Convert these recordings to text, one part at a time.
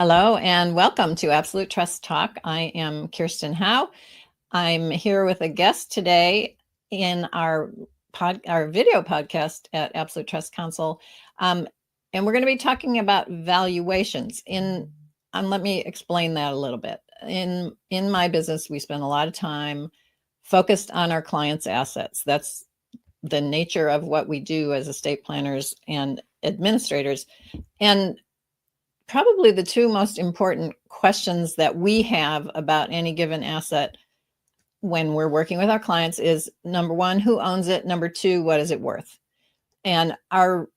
Hello and welcome to Absolute Trust Talk. I am Kirsten Howe. I'm here with a guest today in our video podcast at Absolute Trust Council, and we're going to be talking about valuations. Let me explain that a little bit. In my business, we spend a lot of time focused on our clients' assets. That's the nature of what we do as estate planners and administrators, and probably the two most important questions that we have about any given asset when we're working with our clients is, number one, who owns it? Number two, what is it worth? And of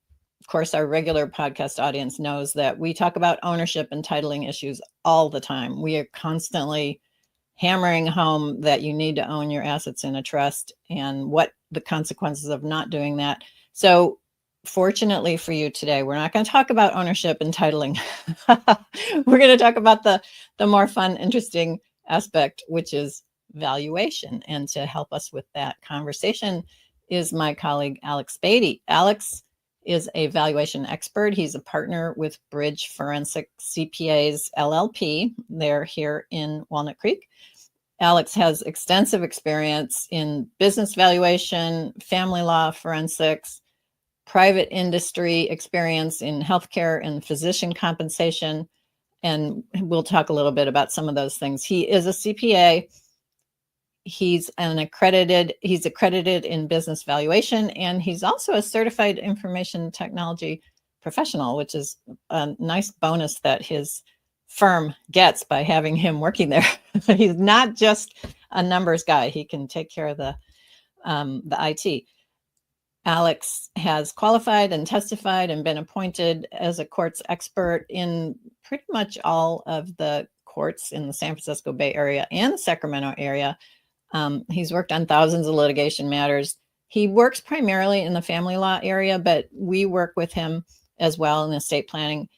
course, our regular podcast audience knows that we talk about ownership and titling issues all the time. We are constantly hammering home that you need to own your assets in a trust and what the consequences of not doing that. So fortunately for you today, we're not going to talk about ownership and titling. We're going to talk about the more fun, interesting aspect, which is valuation. And to help us with that conversation is my colleague, Alex Spaete. Alex is a valuation expert. He's a partner with Bridge Forensic CPAs, LLP. They're here in Walnut Creek. Alex has extensive experience in business valuation, family law, forensics, private industry experience in healthcare and physician compensation. And we'll talk a little bit about some of those things. He is a CPA. He's accredited in business valuation, and he's also a certified information technology professional, which is a nice bonus that his firm gets by having him working there. He's not just a numbers guy. He can take care of the IT. Alex has qualified and testified and been appointed as a courts expert in pretty much all of the courts in the San Francisco Bay Area and the Sacramento area. He's worked on thousands of litigation matters. He works primarily in the family law area, but we work with him as well in estate planning.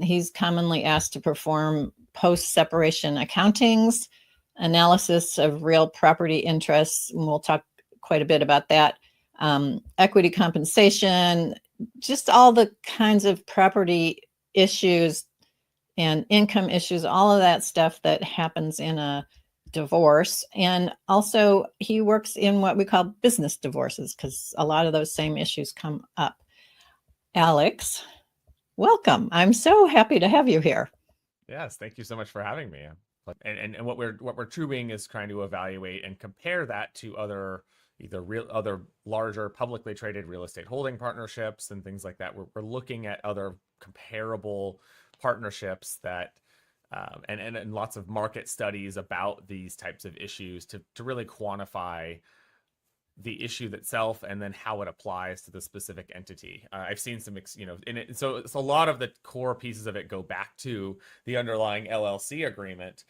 He's commonly asked to perform post-separation accountings, analysis of real property interests, and we'll talk quite a bit about that. Equity compensation, just all the kinds of property issues and income issues, all of that stuff that happens in a divorce. And also he works in what we call business divorces because a lot of those same issues come up. Alex, welcome. I'm so happy to have you here. Yes, thank you so much for having me. And what we're doing is trying to evaluate and compare that to other larger publicly traded real estate holding partnerships and things like that. We're looking at other comparable partnerships that and lots of market studies about these types of issues to really quantify the issue itself and then how it applies to the specific entity. I've seen some, in it. So it's a lot of the core pieces of it go back to the underlying LLC agreement,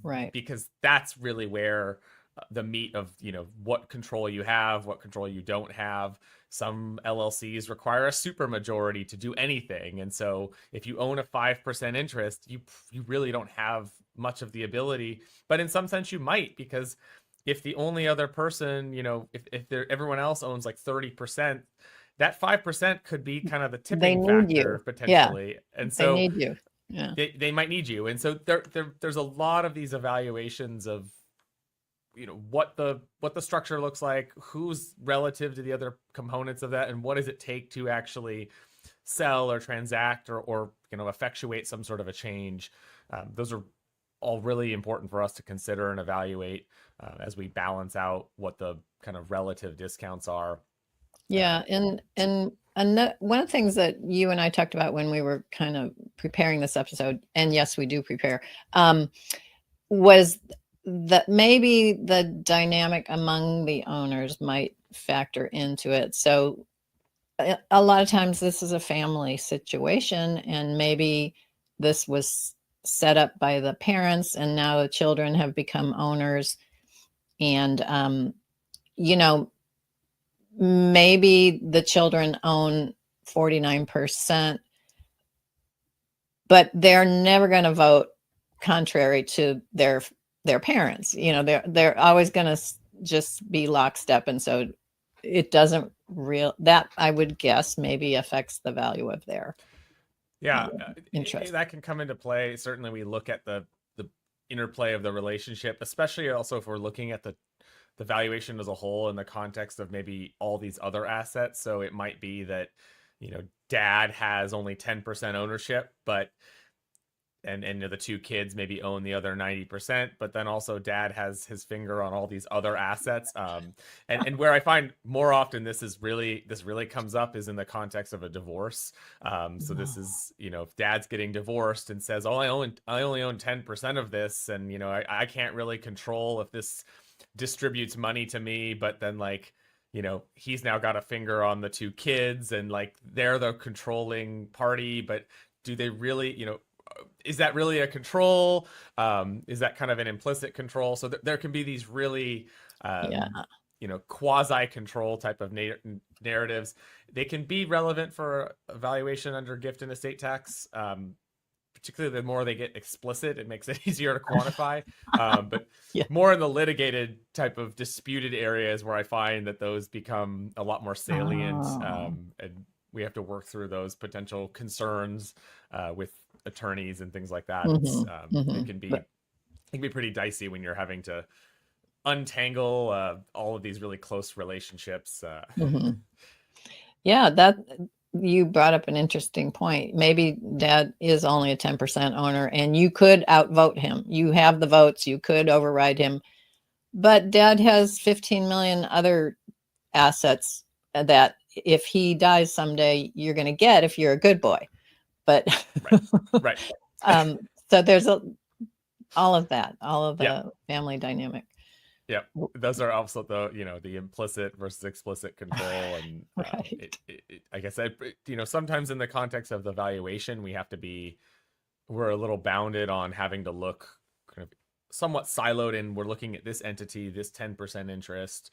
right? Because that's really where the meat of, what control you have, what control you don't have. Some LLCs require a supermajority to do anything. And so if you own a 5% interest, you really don't have much of the ability, but in some sense you might, because if the only other person, if everyone else owns like 30%, that 5% could be kind of the tipping factor potentially. Yeah. And so they need you. Yeah. They might need you. And so there's a lot of these evaluations of, what the structure looks like, who's relative to the other components of that, and what does it take to actually sell or transact or effectuate some sort of a change. Those are all really important for us to consider and evaluate as we balance out what the kind of relative discounts are. Yeah, and one of the things that you and I talked about when we were kind of preparing this episode, and yes, we do prepare, was that maybe the dynamic among the owners might factor into it. So a lot of times this is a family situation, and maybe this was set up by the parents and now the children have become owners. And, maybe the children own 49%, but they're never going to vote contrary to their parents. They're always going to just be lockstep. And so it doesn't that I would guess maybe affects the value of their Yeah, interest. that can come into play. Certainly, we look at the interplay of the relationship, especially also if we're looking at the valuation as a whole in the context of maybe all these other assets. So it might be that, dad has only 10% ownership, but and the two kids maybe own the other 90%, but then also dad has his finger on all these other assets. And where I find more often this really comes up is in the context of a divorce. So this is, if dad's getting divorced and says, oh, I only own 10% of this, and I can't really control if this distributes money to me, but then he's now got a finger on the two kids, and they're the controlling party, but do they really, is that really a control? Is that kind of an implicit control? So there can be these really, quasi control type of narratives. They can be relevant for evaluation under gift and estate tax. Particularly the more they get explicit, it makes it easier to quantify. But more in the litigated type of disputed areas where I find that those become a lot more salient, and we have to work through those potential concerns with attorneys and things like that. It can be pretty dicey when you're having to untangle all of these really close relationships. Yeah, that you brought up an interesting point. Maybe dad is only a 10% owner and you could outvote him. You have the votes, you could override him, but dad has 15 million other assets that if he dies someday, you're going to get if you're a good boy. But right. So there's all of the family dynamic. Yeah, those are also the implicit versus explicit control, and right. I guess sometimes in the context of the valuation, we're a little bounded on having to look kind of somewhat siloed, and we're looking at this entity, this 10% interest.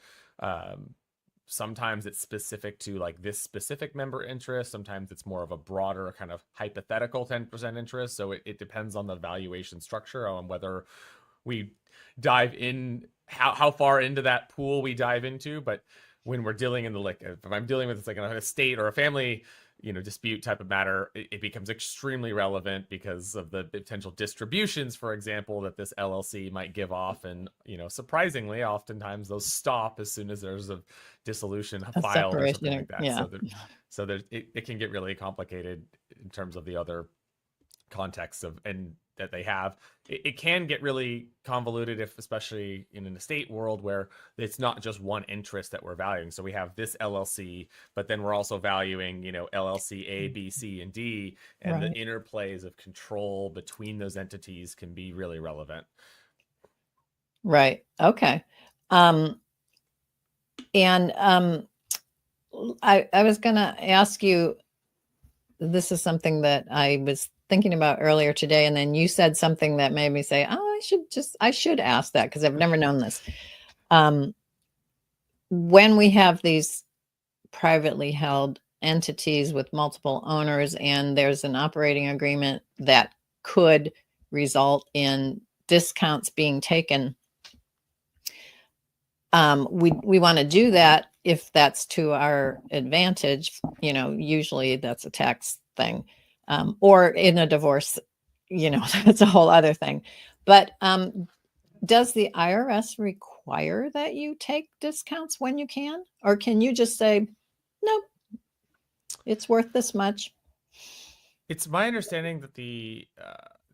Sometimes it's specific to this specific member interest. Sometimes it's more of a broader kind of hypothetical 10% interest. So it depends on the valuation structure, on whether we dive in, how far into that pool we dive into. But when we're dealing in if I'm dealing with an estate or a family dispute type of matter, it becomes extremely relevant because of the potential distributions, for example, that this LLC might give off. And, surprisingly, oftentimes those stop as soon as there's a dissolution filed or something like that. Yeah. So it can get really complicated in terms of the other contexts that they have. It can get really convoluted especially in an estate world where it's not just one interest that we're valuing. So we have this LLC, but then we're also valuing, LLC A, B, C, and D, and the interplays of control between those entities can be really relevant. Right. Okay. I was going to ask you, this is something that I was thinking about earlier today, and then you said something that made me say, oh, I should ask that because I've never known this. When we have these privately held entities with multiple owners and there's an operating agreement that could result in discounts being taken, we want to do that if that's to our advantage. Usually that's a tax thing. Or in a divorce, that's a whole other thing. But does the IRS require that you take discounts when you can? Or can you just say, nope, it's worth this much? It's my understanding that the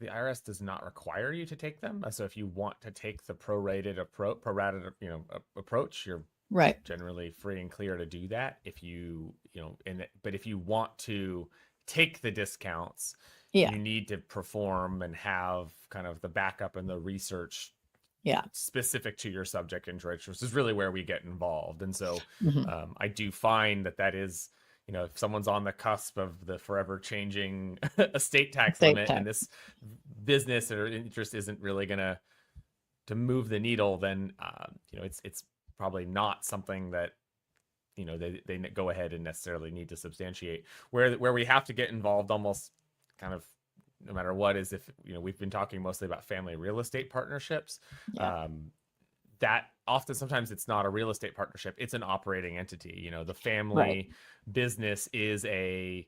IRS does not require you to take them. So if you want to take the prorated approach, you're generally free and clear to do that. If but if you want to take the discounts, you need to perform and have kind of the backup and the research specific to your subject interest, which is really where we get involved. And so I do find that is, if someone's on the cusp of the forever changing estate tax limit and this business or interest isn't really going to move the needle, then it's probably not something that they go ahead and necessarily need to substantiate. Where we have to get involved almost kind of no matter what is if we've been talking mostly about family real estate partnerships. That often sometimes it's not a real estate partnership, it's an operating entity. The family business is a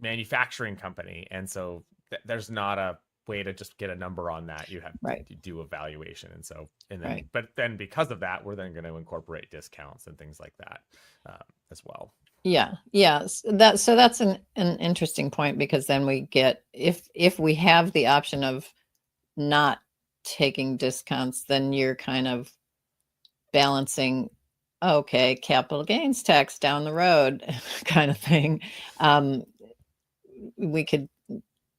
manufacturing company. And so there's not a way to just get a number on that. You have to do a valuation. And so, and then, but then because of that, we're then going to incorporate discounts and things like that as well. Yeah. Yes. So that's an interesting point, because then we get, if we have the option of not taking discounts, then you're kind of balancing, okay, capital gains tax down the road kind of thing. We could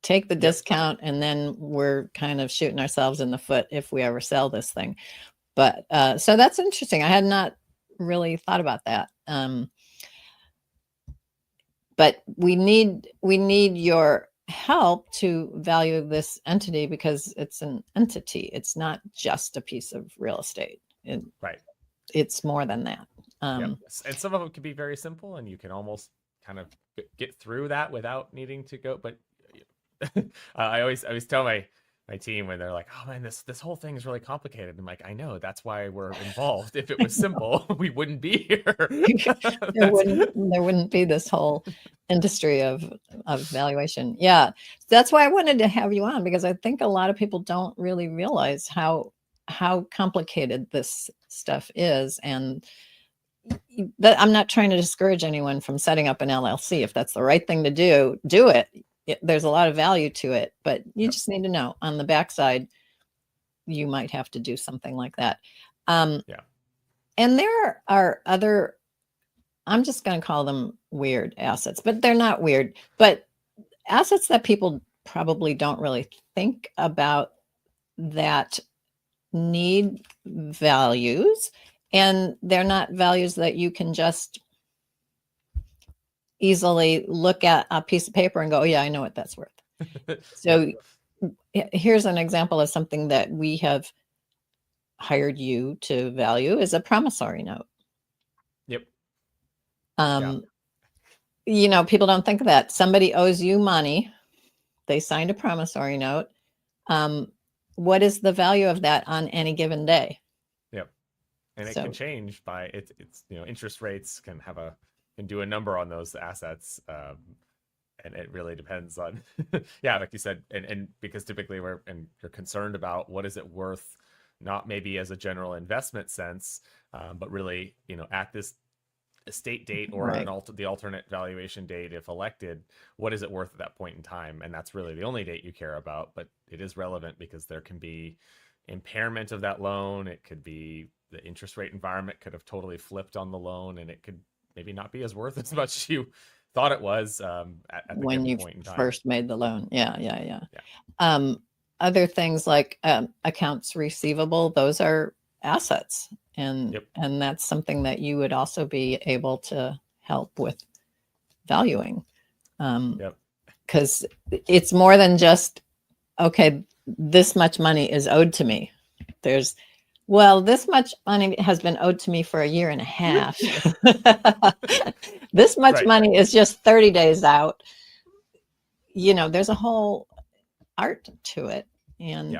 take the discount, and then we're kind of shooting ourselves in the foot if we ever sell this thing. But so that's interesting. I had not really thought about that. But we need your help to value this entity, because it's an entity. It's not just a piece of real estate. It's more than that. And some of them can be very simple, and you can almost kind of get through that without needing to go. But I always tell my team when they're like, "Oh man, this whole thing is really complicated." I'm like, "I know, that's why we're involved. If it was simple, we wouldn't be here." there wouldn't be this whole industry of valuation. Yeah, that's why I wanted to have you on, because I think a lot of people don't really realize how complicated this stuff is. And that, I'm not trying to discourage anyone from setting up an LLC. If that's the right thing to do it. There's a lot of value to it, but you just need to know on the backside, you might have to do something like that. And there are other, I'm just going to call them weird assets, but they're not weird, but assets that people probably don't really think about that need values, and they're not values that you can just easily look at a piece of paper and go, oh, yeah, I know what that's worth. So here's an example of something that we have hired you to value, is a promissory note. You know, people don't think of that. Somebody owes you money. They signed a promissory note. What is the value of that on any given day? And it can change by it's interest rates can do a number on those assets. And it really depends on, like you said, and because typically you're concerned about what is it worth, not maybe as a general investment sense, but really, at this estate date or the alternate valuation date, if elected, what is it worth at that point in time? And that's really the only date you care about, but it is relevant because there can be impairment of that loan. It could be the interest rate environment could have totally flipped on the loan, and it could maybe not be as worth as much as you thought it was at the when you point in time. First made the loan. Yeah. Other things like accounts receivable, those are assets, and that's something that you would also be able to help with valuing, because it's more than just, okay, this much money is owed to me. There's, well, this much money has been owed to me for a year and a half. This much money is just 30 days out. There's a whole art to it. And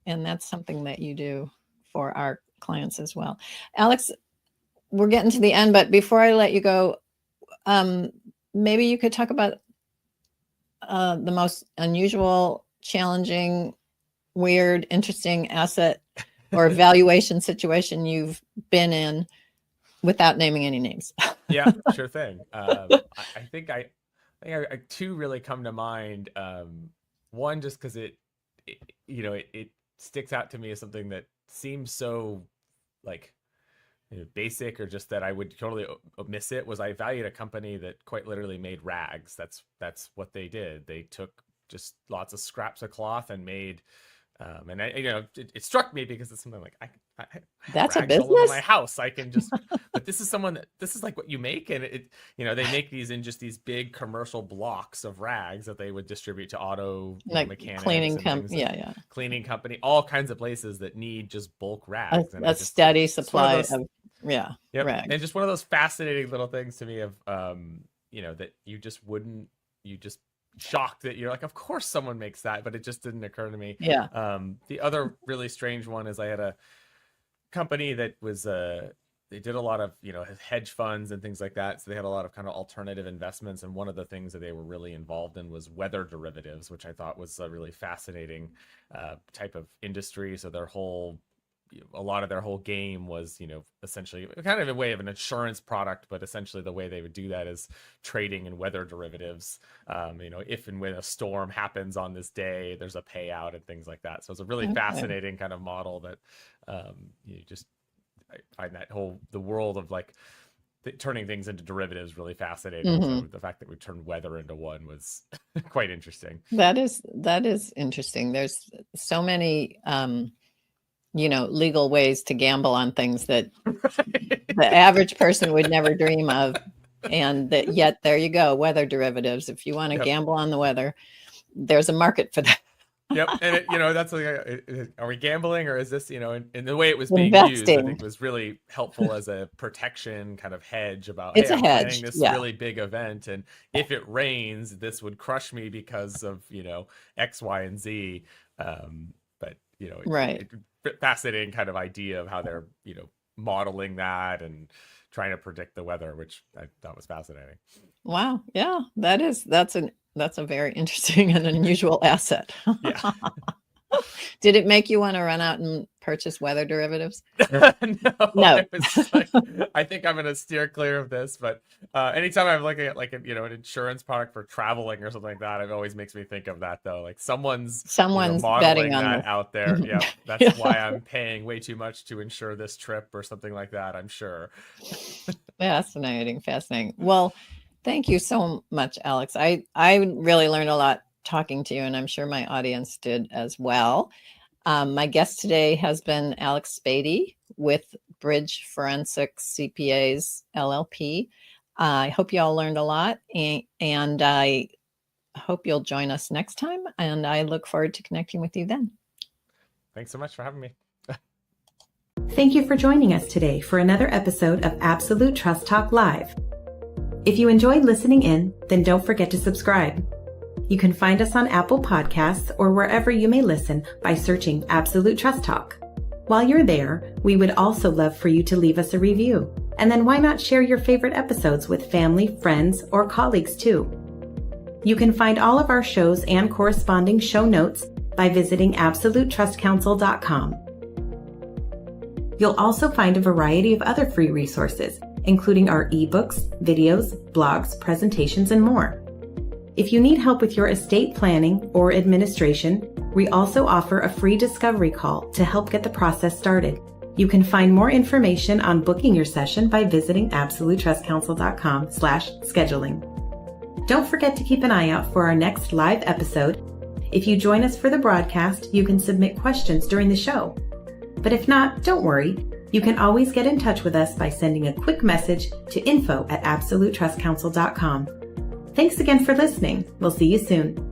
that's something that you do for our clients as well. Alex, we're getting to the end, but before I let you go, maybe you could talk about the most unusual, challenging, weird, interesting asset or valuation situation you've been in, without naming any names. Yeah, sure thing. I think two really come to mind. One, just because it sticks out to me as something that seems so basic, or just that I would totally miss it, was I valued a company that quite literally made rags. That's what they did. They took just lots of scraps of cloth and made, and it struck me because it's something like I that's a rags business all over my house. I can just, but this is like what you make, and they make these in just these big commercial blocks of rags that they would distribute to auto mechanics, cleaning company, cleaning company, all kinds of places that need just bulk rags, a steady supply of rags. And just one of those fascinating little things to me of that you just shocked that you're like, of course someone makes that, but it just didn't occur to me. The other really strange one is I had a company that was did a lot of, hedge funds and things like that. So they had a lot of kind of alternative investments. And one of the things that they were really involved in was weather derivatives, which I thought was a really fascinating type of industry. So a lot of their whole game was, essentially kind of a way of an insurance product, but essentially the way they would do that is trading in weather derivatives. If and when a storm happens on this day, there's a payout and things like that. So it's a really fascinating kind of model that I find the world of like turning things into derivatives really fascinating. So the fact that we turned weather into one was quite interesting. That is interesting. There's so many legal ways to gamble on things that the average person would never dream of. And yet there you go, weather derivatives. If you want to gamble on the weather, there's a market for that. Yep. And that's like, are we gambling, or is this, in the way it was being used, I think was really helpful as a protection kind of hedge about, it's hey, a I'm hedge. planning this really big event. And if it rains, this would crush me because of, X, Y, and Z. But, right. Fascinating kind of idea of how they're, modeling that and trying to predict the weather, which I thought was fascinating. Wow. Yeah, that's a very interesting and unusual asset. Yeah. Did it make you want to run out and purchase weather derivatives? No. I think I'm going to steer clear of this, but anytime I'm looking at like an insurance product for traveling or something like that, it always makes me think of that though. Like someone's betting on that out there. Yeah, that's why I'm paying way too much to insure this trip or something like that, I'm sure. Fascinating. Well, thank you so much, Alex. I really learned a lot talking to you, and I'm sure my audience did as well. My guest today has been Alex Spaete with Bridge Forensic CPAs, LLP. I hope you all learned a lot, and I hope you'll join us next time, and I look forward to connecting with you then. Thanks so much for having me. Thank you for joining us today for another episode of Absolute Trust Talk Live. If you enjoyed listening in, then don't forget to subscribe. You can find us on Apple Podcasts or wherever you may listen by searching Absolute Trust Talk. While you're there, we would also love for you to leave us a review. And then why not share your favorite episodes with family, friends, or colleagues too? You can find all of our shows and corresponding show notes by visiting absolutetrustcouncil.com. You'll also find a variety of other free resources, including our ebooks, videos, blogs, presentations, and more. If you need help with your estate planning or administration, we also offer a free discovery call to help get the process started. You can find more information on booking your session by visiting absolutetrustcouncil.com/scheduling. Don't forget to keep an eye out for our next live episode. If you join us for the broadcast, you can submit questions during the show. But if not, don't worry. You can always get in touch with us by sending a quick message to info@absolutetrustcouncil.com. Thanks again for listening. We'll see you soon.